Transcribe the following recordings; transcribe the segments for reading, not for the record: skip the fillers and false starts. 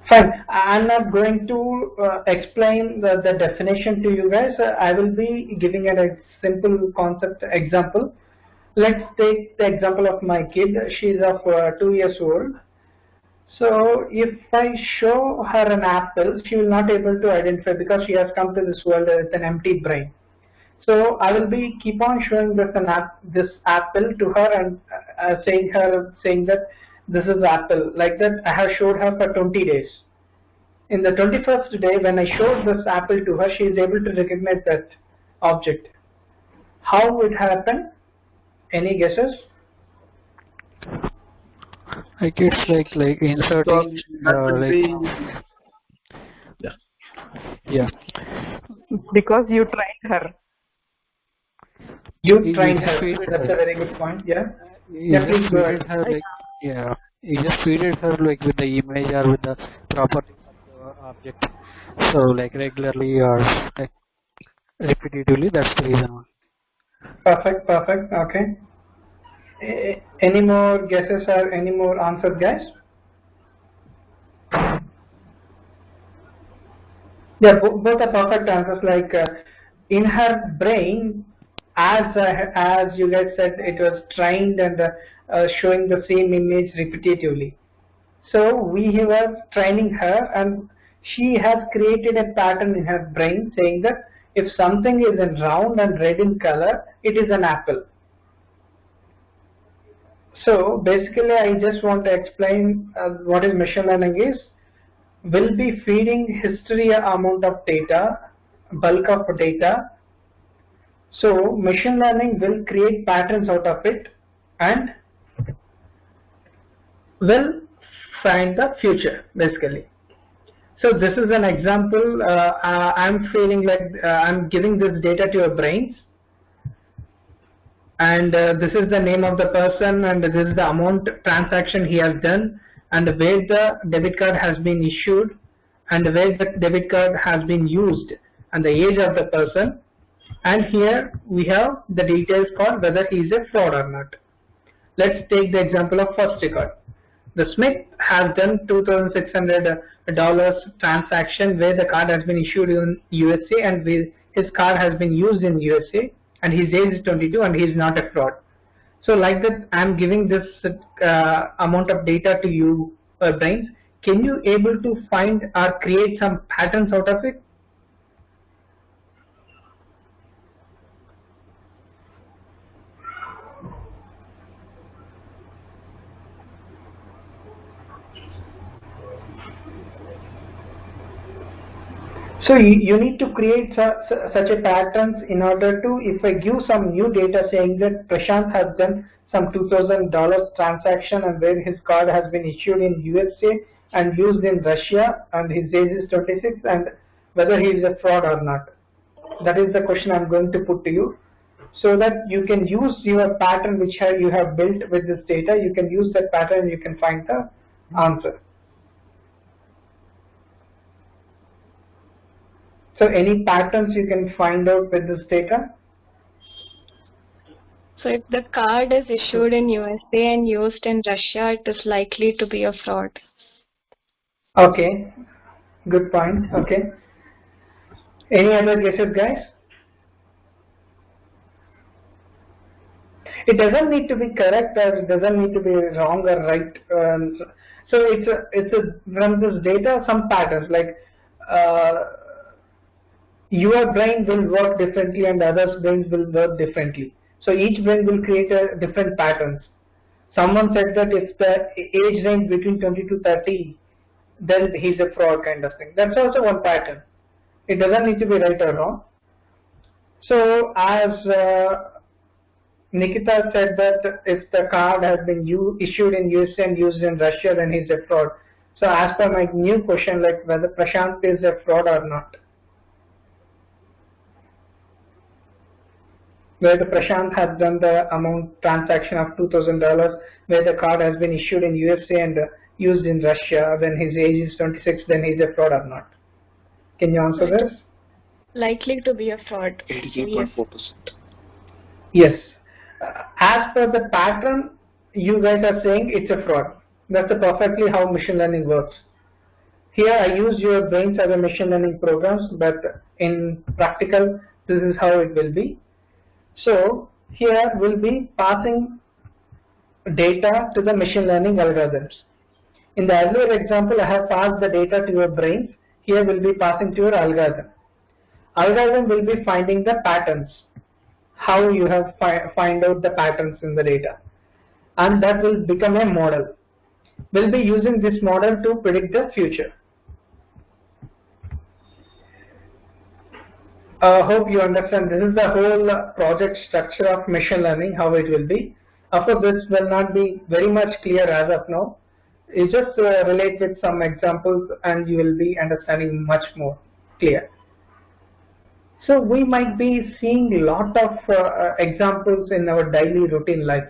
Fine. I'm not going to explain the definition to you guys. I will be giving a simple concept example. Let's take the example of my kid. She's of 2 years old. So if I show her an apple, she will not able to identify because she has come to this world with an empty brain. So I will be keep on showing this apple to her and saying that this is apple. Like that, I have showed her for 20 days. In the 21st day, when I showed this apple to her, she is able to recognize that object. How it happened? Any guesses? Like it's like inserting yeah. Because you trained her. You trained her. That's a very good point. Yeah. Yeah, please go ahead. Yeah, you just feed it her like with the image or with the properties of the object. So like regularly or like repetitively. That's the reason why. Perfect. Perfect. Okay. Any more guesses or any more answers, guys? Yeah, both are perfect answers. Like in her brain, as you guys said, it was trained and showing the same image repetitively. So we were training her, and she has created a pattern in her brain saying that if something is in round and red in color, it is an apple. So basically, I just want to explain what is machine learning is. Will be feeding history amount of data, bulk of data. So machine learning will create patterns out of it and will find the future basically. So this is an example. I'm feeling like I'm giving this data to your brains, and this is the name of the person, and this is the amount transaction he has done, and where the debit card has been issued, and where the debit card has been used, and the age of the person. And here we have the details called whether he is a fraud or not. Let's take the example of first record. The Smith has done $2,600 transaction where the card has been issued in USA and his card has been used in USA, and his age is 22 and he is not a fraud. So like that, I'm giving this amount of data to you, brains. Can you able to find or create some patterns out of it? So you need to create such a patterns in order to, if I give some new data saying that Prashant has done some $2,000 transaction and where his card has been issued in USA and used in Russia and his age is 26 and whether he is a fraud or not. That is the question I'm going to put to you, so that you can use your pattern which you have built with this data. You can use that pattern and you can find the answer. So any patterns you can find out with this data? So if the card is issued in USA and used in Russia, it is likely to be a fraud. Okay, good point. Okay. Any other guesses, guys? It doesn't need to be correct or it doesn't need to be wrong or right. So from this data, some patterns like your brain will work differently and others' brains will work differently. So each brain will create a different patterns. Someone said that if the age range between 20 to 30, then he's a fraud kind of thing. That's also one pattern. It doesn't need to be right or wrong. So as Nikita said that if the card has been issued in USA and used in Russia, then he's a fraud. So as per my new question, like whether Prashant is a fraud or not. Where the Prashant has done the amount transaction of $2,000, where the card has been issued in USA and used in Russia, then his age is 26, then he's a fraud or not. Can you answer this? Likely to be a fraud. 88.4%. Yes. As per the pattern, you guys are saying it's a fraud. That's perfectly how machine learning works. here I used your brains as a machine learning programs, but in practical, this is how it will be. So here we'll be passing data to the machine learning algorithms. In the earlier example, I have passed the data to your brains. Here we'll be passing to your algorithm. Algorithm will be finding the patterns, how you have find out the patterns in the data, and that will become a model. We'll be using this model to predict the future. Hope you understand. This is the whole project structure of machine learning, how it will be. Of course, this will not be very much clear as of now. You just relate with some examples and you will be understanding much more clear. So we might be seeing a lot of examples in our daily routine life.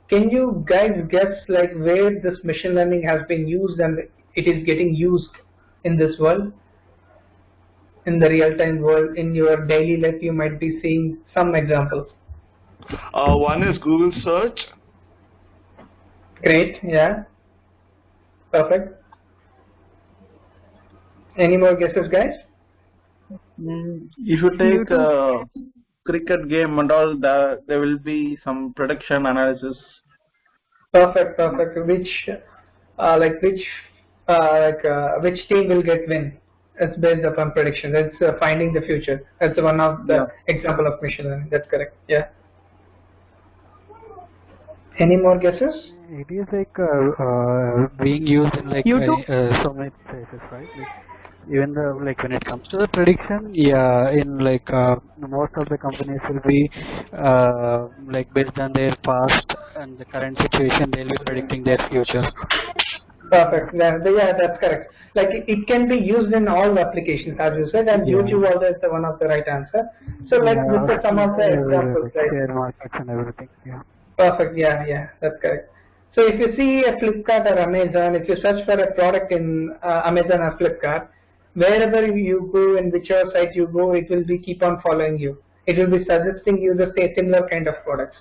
Can you guys guess like where this machine learning has been used and it is getting used in this world? In the real-time world, in your daily life, you might be seeing some examples. One is Google search. Great, yeah. Perfect. Any more guesses, guys? If you take cricket game and all, there will be some prediction analysis. Perfect, perfect. Which team will get win? It's based upon prediction. That's finding the future. That's one of the example of machine learning. That's correct. Yeah. Any more guesses? It is like being used in like so many places, right? Like, even the like when it comes to the prediction, yeah, in like most of the companies will be like based on their past and the current situation, they'll be predicting their future. Perfect. Yeah, that's correct. Like it can be used in all applications, as you said, and YouTube also is one of the right answer. So let's look at some of the examples. Right? Share markets and everything. Yeah. Perfect. Yeah, that's correct. So if you see a Flipkart or Amazon, if you search for a product in Amazon or Flipkart, wherever you go and whichever site you go, it will be keep on following you. It will be suggesting you the similar kind of products.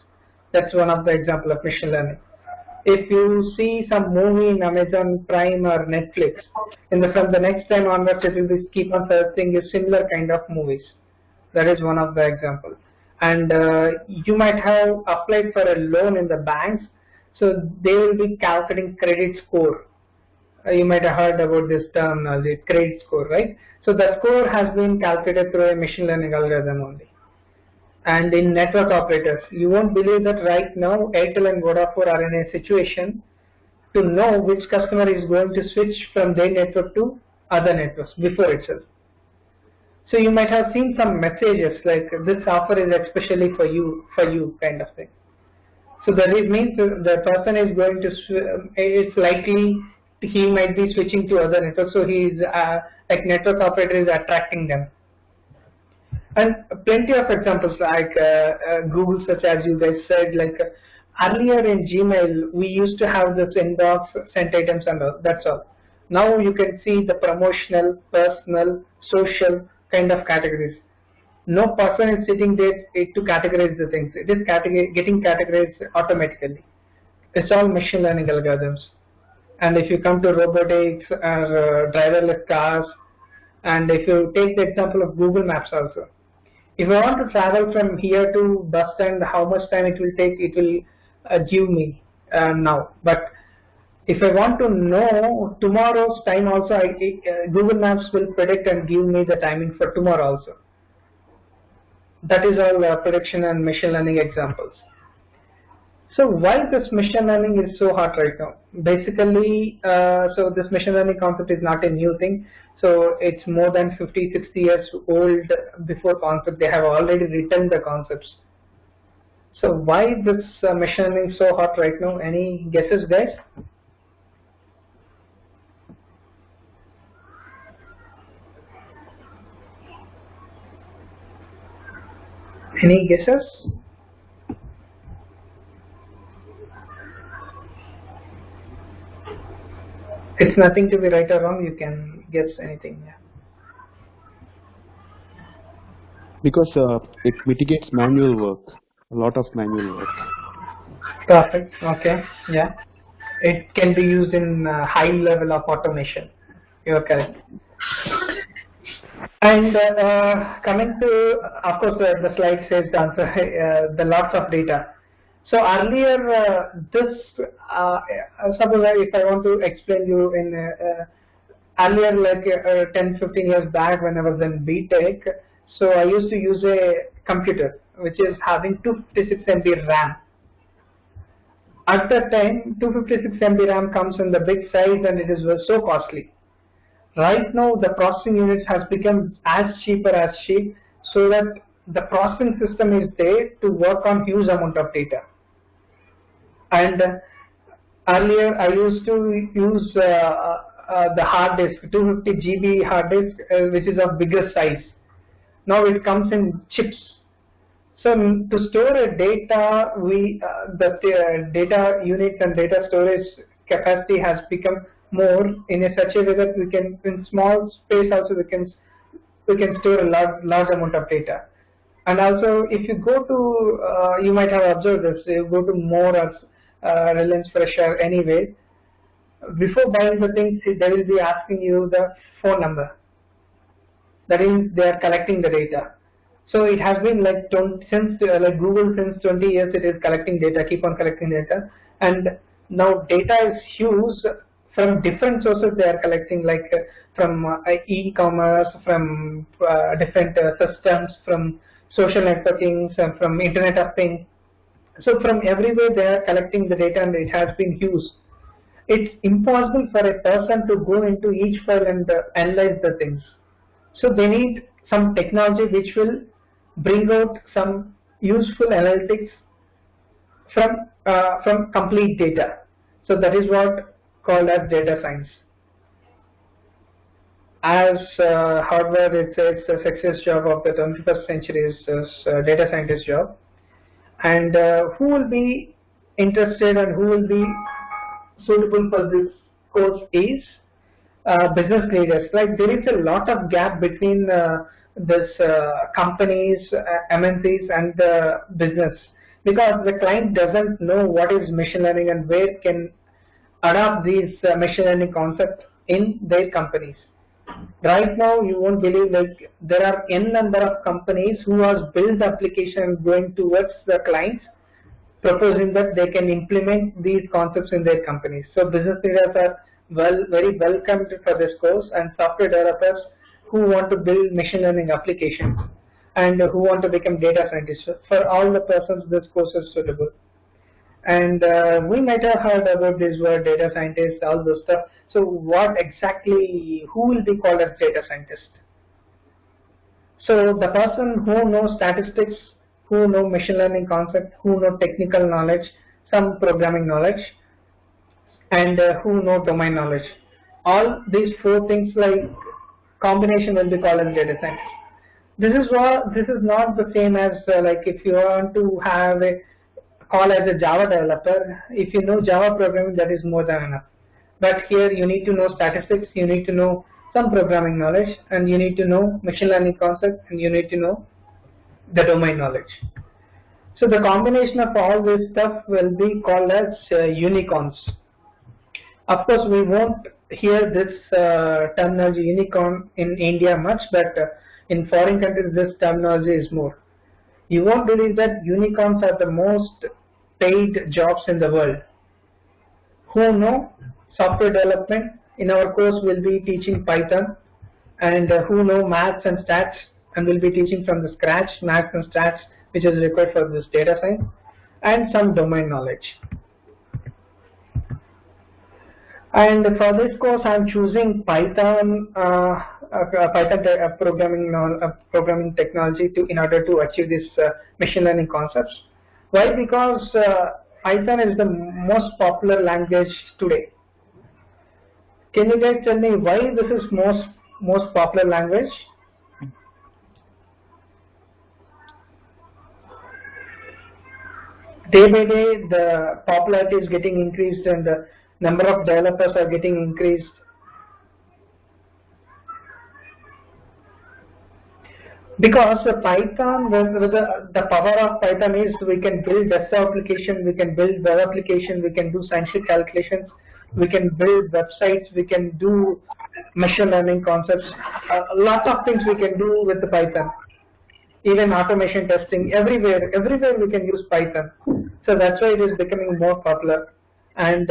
That's one of the example of machine learning. If you see some movie in Amazon Prime or Netflix, from the next time onwards, it will be keep on suggesting you similar kind of movies. That is one of the examples. And you might have applied for a loan in the banks, so they will be calculating credit score. You might have heard about this term, the credit score, right? So the score has been calculated through a machine learning algorithm only. And in network operators, you won't believe that right now Airtel and Vodafone are in a situation to know which customer is going to switch from their network to other networks before itself. So you might have seen some messages like this offer is especially for you kind of thing. So that it means the person is going to, it's likely he might be switching to other networks. So he is like network operator is attracting them. And plenty of examples like Google search, as you guys said, like earlier in Gmail, we used to have this inbox, sent items and all, that's all. Now you can see the promotional, personal, social kind of categories. No person is sitting there to categorize the things. It is getting categorized automatically. It's all machine learning algorithms. And if you come to robotics or driverless cars, and if you take the example of Google Maps also, if I want to travel from here to bus stand, how much time it will take, it will give me now. But if I want to know tomorrow's time also, Google Maps will predict and give me the timing for tomorrow also. That is all prediction and machine learning examples. So why this machine learning is so hot right now? Basically, so this machine learning concept is not a new thing. So it's more than 50, 60 years old before concept. They have already written the concepts. So why this machine learning is so hot right now? Any guesses, guys? Any guesses? It's nothing to be right or wrong. You can guess anything. Yeah. Because it mitigates manual work, a lot of manual work. Perfect. Okay. Yeah. It can be used in high level of automation. You are correct. And coming to, of course, the slide says the answer, the lots of data. So earlier, suppose if I want to explain you in earlier, like 10-15 years back when I was in BTech, so I used to use a computer which is having 256 MB RAM. At that time, 256 MB RAM comes in the big size and it is so costly. Right now, the processing units has become as cheaper as cheap, so that the processing system is there to work on huge amount of data. And earlier, I used to use the hard disk, 250 GB hard disk, which is of bigger size. Now it comes in chips. So to store a data, the data units and data storage capacity has become more in such a way that we can, in small space also, we can store a large amount of data. And also, if you go to, you might have observed this, you go to More or Reliance Fresh or anyway, before buying the things, they will be asking you the phone number. That is, they are collecting the data. So it has been like since like Google, since 20 years it is collecting data, keep on collecting data, and now data is huge from different sources. They are collecting, like from e-commerce, from different systems, from social networking, from Internet of Things. So from everywhere they are collecting the data, and it has been huge. It's impossible for a person to go into each file and analyze the things. So they need some technology which will bring out some useful analytics from complete data. So that is what called as data science. As Harvard, it says the sexiest job of the 21st century is data scientist job. And who will be interested and who will be suitable for this course is business leaders. Like, there is a lot of gap between this companies, MNCs and the business, because the client doesn't know what is machine learning and where can adopt these machine learning concepts in their companies. Right now, you won't believe, like, there are n number of companies who have built applications going towards the clients, proposing that they can implement these concepts in their companies. So business leaders are very welcomed for this course, and software developers who want to build machine learning applications and who want to become data scientists. For all the persons, this course is suitable. And we might have heard about this word data scientist, all those stuff. So what exactly, who will be called as data scientist? So the person who knows statistics, who know machine learning concept, who know technical knowledge, some programming knowledge, and who know domain knowledge. All these four things, like, combination will be called as data science. This is not the same as like if you want to have a call as a Java developer. If you know Java programming, that is more than enough. But here you need to know statistics, you need to know some programming knowledge, and you need to know machine learning concept, and you need to know the domain knowledge. So the combination of all this stuff will be called as unicorns. Of course, we won't hear this terminology unicorn in India much, but in foreign countries this terminology is more. You won't believe that unicorns are the most paid jobs in the world. Who know software development? In our course we'll be teaching Python, and who know maths and stats, and we'll be teaching from the scratch maths and stats which is required for this data science, and some domain knowledge. And for this course, I'm choosing Python, programming technology in order to achieve this machine learning concepts. Why? Because Python is the most popular language today. Can you guys tell me why this is most popular language? Day by day, the popularity is getting increased, and the number of developers are getting increased. Because Python, the power of Python is we can build desktop application, we can build web application, we can do scientific calculations, we can build websites, we can do machine learning concepts, lots of things we can do with the Python. Even automation testing, everywhere we can use Python. So that's why it is becoming more popular. And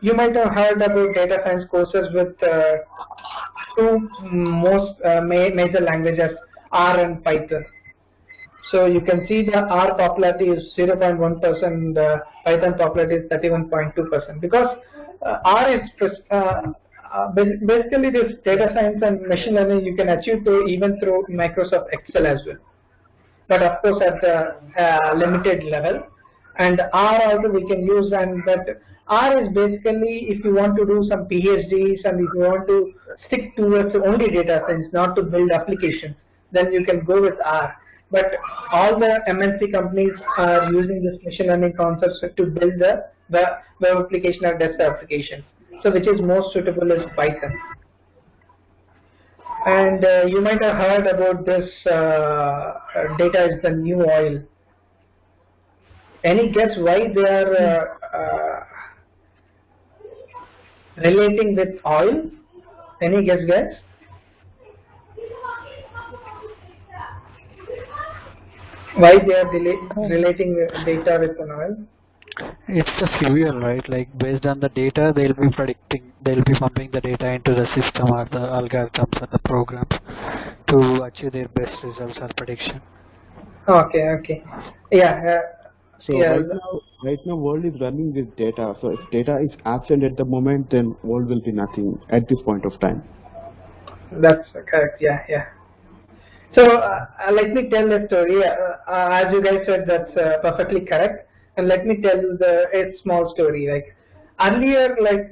you might have heard about data science courses with two most major languages, R and Python. So you can see the R popularity is 0.1%, Python popularity is 31.2%. Because R is basically this data science and machine learning you can achieve even through Microsoft Excel as well. But of course at a limited level. And R also we can use, and but R is basically if you want to do some PhDs and if you want to stick towards only data science, not to build applications, then you can go with R. But all the MNC companies are using this machine learning concepts to build the web application or desktop application. So which is most suitable is Python. And you might have heard about this data is the new oil. Any guess why they are relating with oil? Any guess? Why they are relating data with an oil? It's the fuel, right? Like based on the data, they'll be pumping the data into the system or the algorithms or the programs to achieve their best results or prediction. Okay. Yeah. So right now world is running with data. So if data is absent at the moment, then world will be nothing at this point of time. That's correct. Yeah. So let me tell a story. As you guys said, that's perfectly correct. And let me tell a small story. Like earlier, where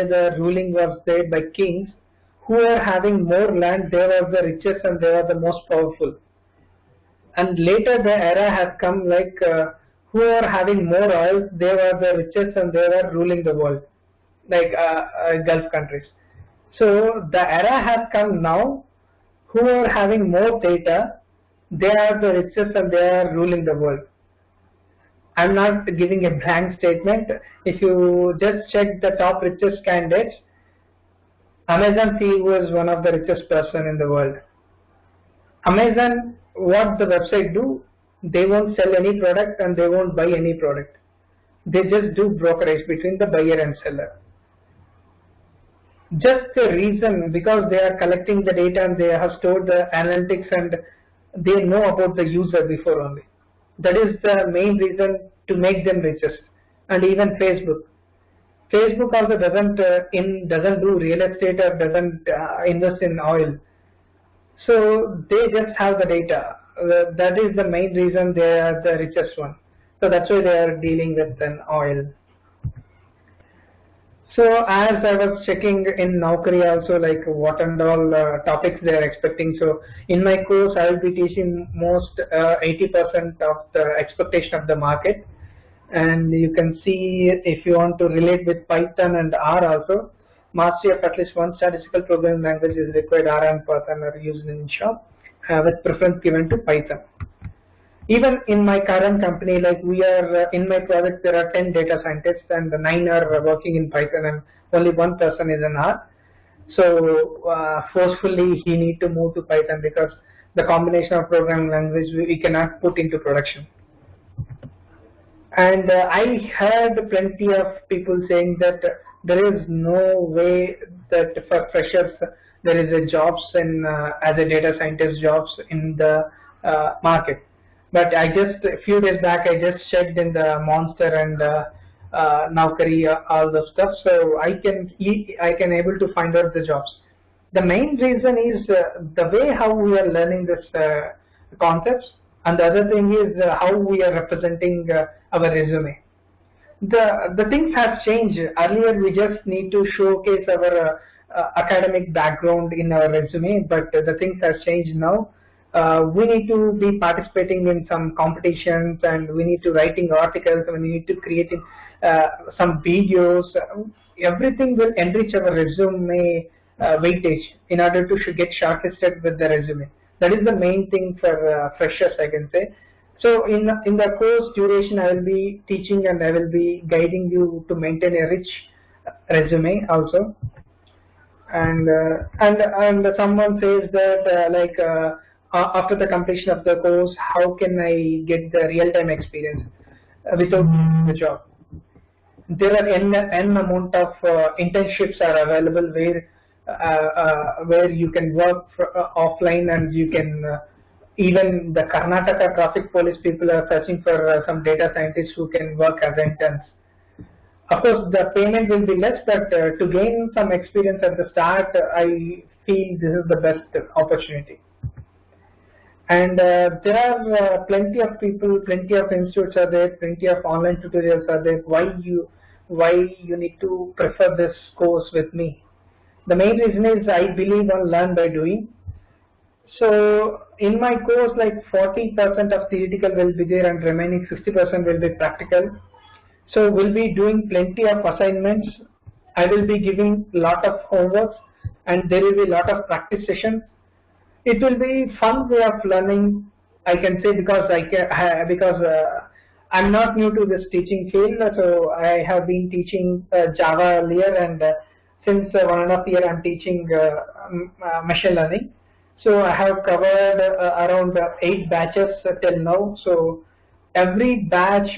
the ruling was there by kings, who were having more land, they were the richest and they were the most powerful. And later the era has come who are having more oil, they were the richest and they were ruling the world, Gulf countries. So the era has come now, who are having more data, they are the richest and they are ruling the world. I'm not giving a blank statement. If you just check the top richest candidates, Amazon CEO is one of the richest person in the world. Amazon, what the website do, they won't sell any product and they won't buy any product. They just do brokerage between the buyer and seller. Just the reason, because they are collecting the data and they have stored the analytics and they know about the user before only. That is the main reason to make them richest. And even Facebook also doesn't do real estate or doesn't invest in oil. So they just have the data. That is the main reason they are the richest one. So that's why they are dealing with an oil. So as I was checking in Naukri also, what and all topics they are expecting. So in my course, I will be teaching most 80% of the expectation of the market. And you can see if you want to relate with Python and R also, mastery of at least one statistical programming language is required. R and Python are used in shop with preference given to Python. Even in my current company, we are in my project, there are 10 data scientists and 9 are working in Python and only one person is in R. So forcefully he need to move to Python because the combination of programming language we cannot put into production. And I heard plenty of people saying that there is no way that for freshers there is a jobs in as a data scientist jobs in the market. But a few days back, I just checked in the Monster and Naukri, all the stuff. So I can able to find out the jobs. The main reason is the way how we are learning this concepts, and the other thing is how we are representing our resume. The things have changed. Earlier, we just need to showcase our academic background in our resume, but the things have changed now. We need to be participating in some competitions and we need to writing articles and we need to creating some videos. Everything will enrich our resume weightage in order to get shortlisted with the resume. That is the main thing for freshers, I can say. So in the course duration, I will be teaching and I will be guiding you to maintain a rich resume also. And someone says that after the completion of the course, how can I get the real-time experience without the job? There are n amount of internships are available where you can work offline, and you can even the Karnataka traffic police people are searching for some data scientists who can work as interns. Of course, the payment will be less, but to gain some experience at the start, I feel this is the best opportunity. And there are plenty of people, plenty of institutes are there, plenty of online tutorials are there. Why you need to prefer this course with me? The main reason is I believe on learn by doing. So in my course, like 40% of theoretical will be there and remaining 60% will be practical. So we'll be doing plenty of assignments. I will be giving lot of homeworks, and there will be lot of practice sessions. It will be fun way of learning, I can say, because I'm not new to this teaching field. So I have been teaching Java earlier, and since 1.5 years I'm teaching machine learning. So I have covered around 8 batches till now. So every batch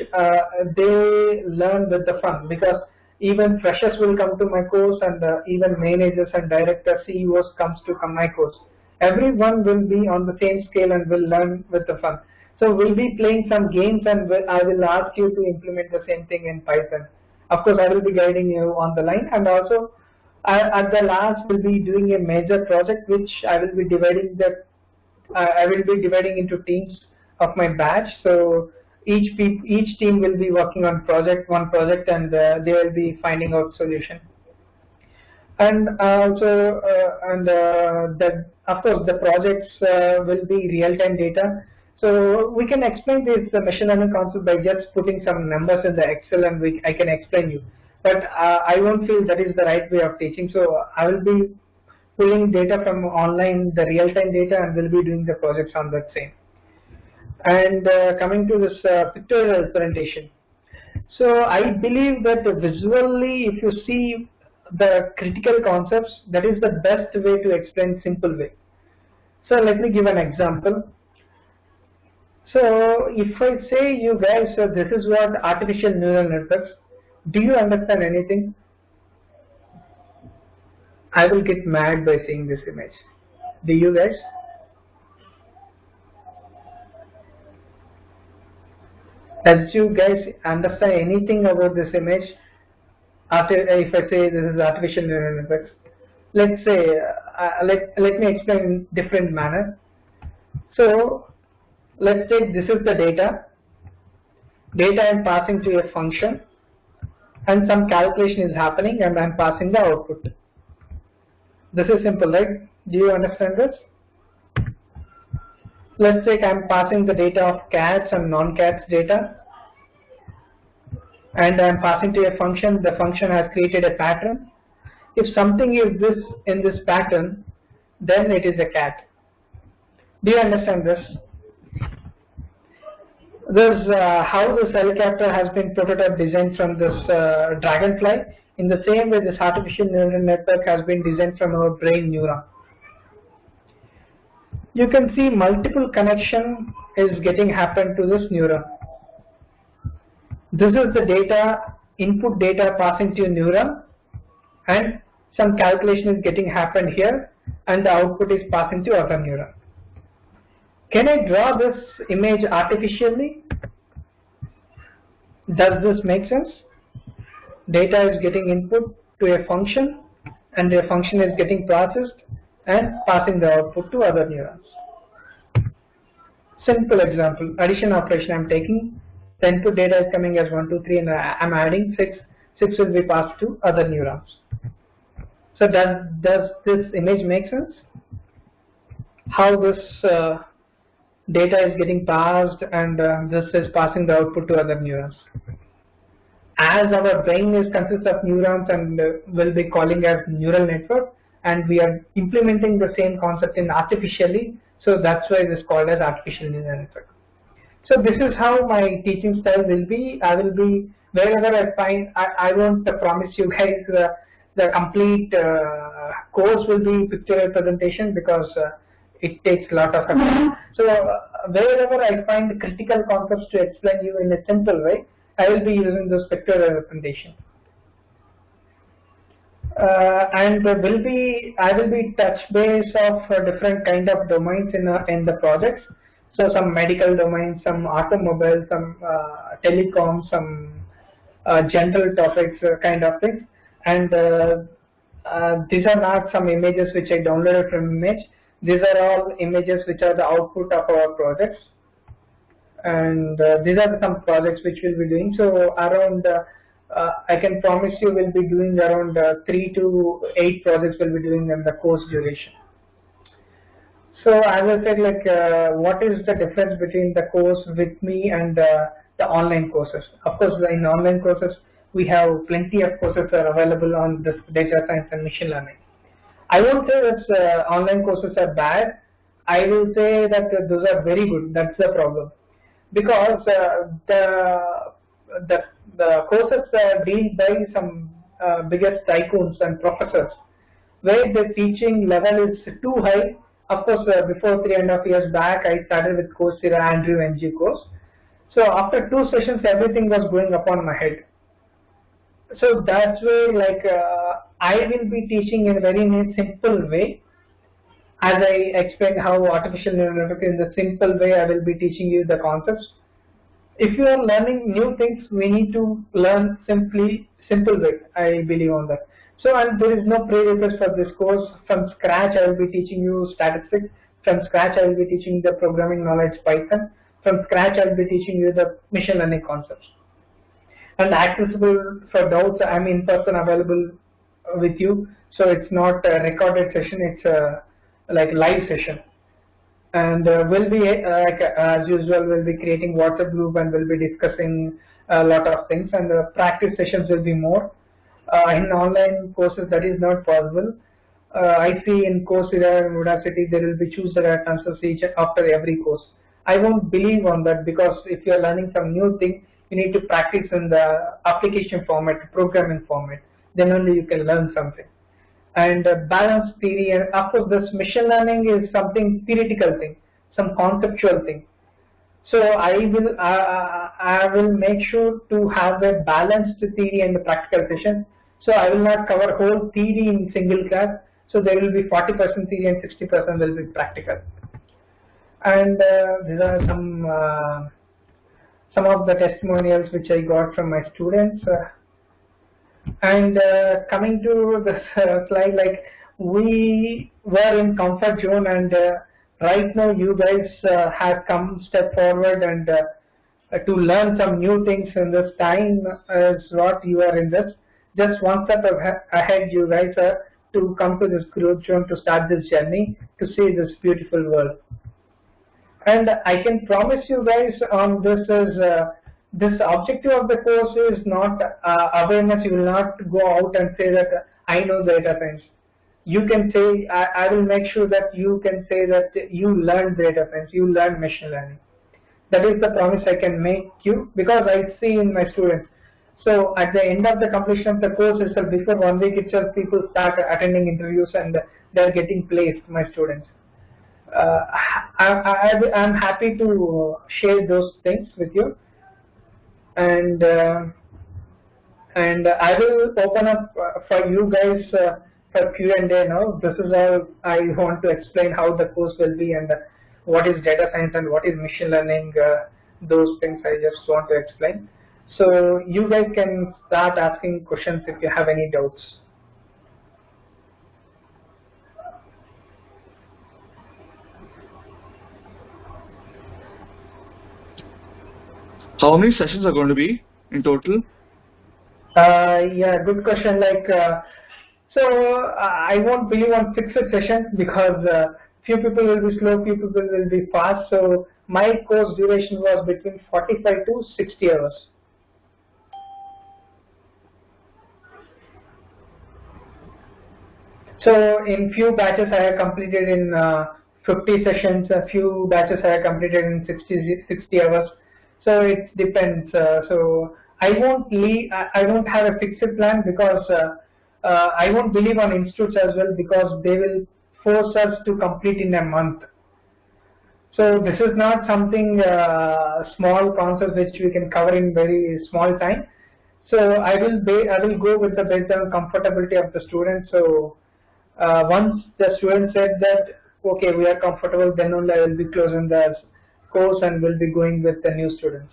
they learn with the fun, because even freshers will come to my course, and even managers and directors, CEOs comes to my course. Everyone will be on the same scale and will learn with the fun. So we'll be playing some games, and I will ask you to implement the same thing in Python. Of course, I will be guiding you on the line, and also at the last we'll be doing a major project, which I will be dividing into teams of my batch. So each team will be working on one project, and they will be finding out solution. And also, that of course the projects will be real-time data. So we can explain this machine learning concept by just putting some numbers in the Excel, and I can explain you. But I won't feel that is the right way of teaching. So I will be pulling data from online, the real-time data, and will be doing the projects on that same. And coming to this pictorial presentation. So I believe that visually, if you see the critical concepts, that is the best way to explain simple way. So let me give an example. So if I say you guys, this is what artificial neural networks, do you understand anything? I will get mad by seeing this image. Do you guys? Does you guys understand anything about this image? If I say this is artificial neural networks, let's say let me explain in different manner. So let's say this is the data. Data I'm passing to a function, and some calculation is happening, and I'm passing the output. This is simple, right? Do you understand this? Let's say I'm passing the data of cats and non-cats data, and I'm passing to a function. The function has created a pattern. If something is in this pattern, then it is a cat. Do you understand this? This is how this helicopter has been prototype designed from this dragonfly. In the same way, this artificial neural network has been designed from our brain neuron. You can see multiple connection is getting happen to this neuron. This is the data, input data passing to a neuron, and some calculation is getting happened here, and the output is passing to other neuron. Can I draw this image artificially? Does this make sense? Data is getting input to a function, and the function is getting processed and passing the output to other neurons. Simple example, addition operation I'm taking. The input data is coming as 1, 2, 3, and I'm adding 6. 6 will be passed to other neurons. So does this image make sense? How this data is getting passed, and this is passing the output to other neurons. As our brain consists of neurons and will be calling as neural network, and we are implementing the same concept in artificially. So that's why it is called as artificial neural network. So this is how my teaching style will be. I will be wherever I find. I won't promise you guys the complete course will be pictorial presentation because it takes a lot of effort. So wherever I find critical concepts to explain you in a simple way, I will be using this pictorial representation. And I will be touch base of different kind of domains in the projects. So some medical domains, some automobile, some telecom, some general topics kind of things. And these are not some images which I downloaded from image. These are all images which are the output of our projects. And these are some projects which we'll be doing. So around I can promise you we'll be doing around 3 to 8 projects we'll be doing in the course duration. So as I said, like what is the difference between the course with me and the online courses? Of course, in online courses we have plenty of courses are available on this data science and machine learning. I won't say that online courses are bad. I will say that those are very good. That's the problem, because the courses deal by some biggest tycoons and professors, where the teaching level is too high. Of course, before 3.5 years back, I started with Coursera Andrew NG course. So after 2 sessions, everything was going upon my head. So that's why, like, I will be teaching in a very simple way. As I explained how artificial neural network in the simple way, I will be teaching you the concepts. If you are learning new things, we need to learn simple way. I believe on that. So, and there is no prerequisite for this course. From scratch, I will be teaching you statistics. From scratch, I will be teaching the programming knowledge Python. From scratch, I will be teaching you the machine learning concepts. And accessible for doubts, I'm in person available with you. So it's not a recorded session, it's a like live session. And we'll be, like as usual, we'll be creating WhatsApp group and we'll be discussing a lot of things, and the practice sessions will be more. In online courses, that is not possible. I see in Coursera and Udacity, there will be choose the right answers each after every course. I won't believe on that, because if you are learning some new thing, you need to practice in the application format, programming format. Then only you can learn something. And balanced theory, and of course this machine learning is something theoretical thing, some conceptual thing. So I will make sure to have a balanced theory and the practical session. So I will not cover whole theory in single class. So there will be 40% theory and 60% will be practical. And these are some of the testimonials which I got from my students. And coming to this slide, like we were in comfort zone, and right now you guys have come step forward and to learn some new things in this time is what you are in this. Just one step ahead you guys are to come to this growth zone to start this journey to see this beautiful world. And I can promise you guys on this is this objective of the course is not awareness. You will not go out and say that I know data science. You can say, I will make sure that you can say that you learn data science, you learn machine learning. That is the promise I can make you, because I see in my students. So at the end of the completion of the course itself, before 1 week itself, people start attending interviews and they are getting placed, my students. I'm happy to share those things with you. And I will open up for you guys for Q&A now. This is all I want to explain how the course will be, and what is data science and what is machine learning. Those things I just want to explain. So you guys can start asking questions if you have any doubts. How many sessions are going to be in total? Yeah, good question. Like, so I won't believe on fixed sessions, because few people will be slow, few people will be fast. So my course duration was between 45 to 60 hours. So in few batches I have completed in 50 sessions, a few batches I have completed in 60 hours. So it depends. So I won't leave, I don't have a fixed plan, because I won't believe on institutes as well, because they will force us to complete in a month. So this is not something small concept which we can cover in very small time. So I will go with the based on comfortability of the student. So once the student said that okay, we are comfortable, then only I will be closing the course and will be going with the new students.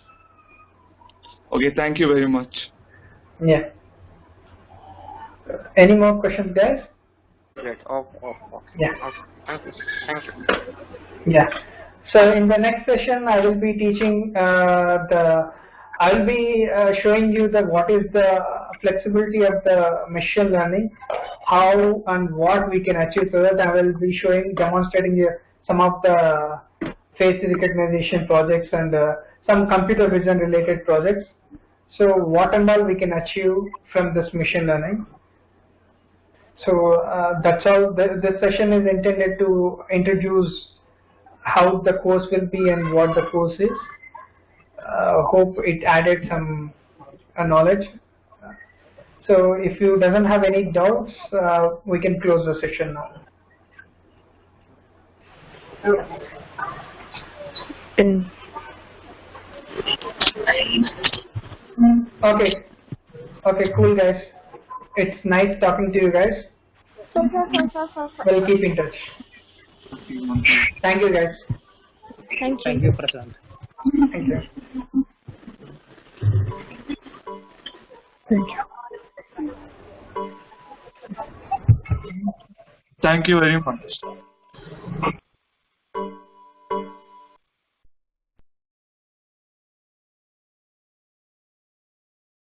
Okay, thank you very much. Yeah. Any more questions, guys? Great. Okay. Yeah. Thank you. Thank you. Yeah. So in the next session, I will be teaching I'll be showing you what is the flexibility of the machine learning, how and what we can achieve. So that I will be demonstrating some of the face recognition projects and some computer vision related projects. So what and all we can achieve from this machine learning. So that's all. This session is intended to introduce how the course will be and what the course is. Hope it added some knowledge. So if you doesn't have any doubts, we can close the session now. Okay. Okay, cool guys. It's nice talking to you guys. We'll keep in touch. Thank you guys. Thank you. Thank you, Prashant. Thank you. Thank you very much.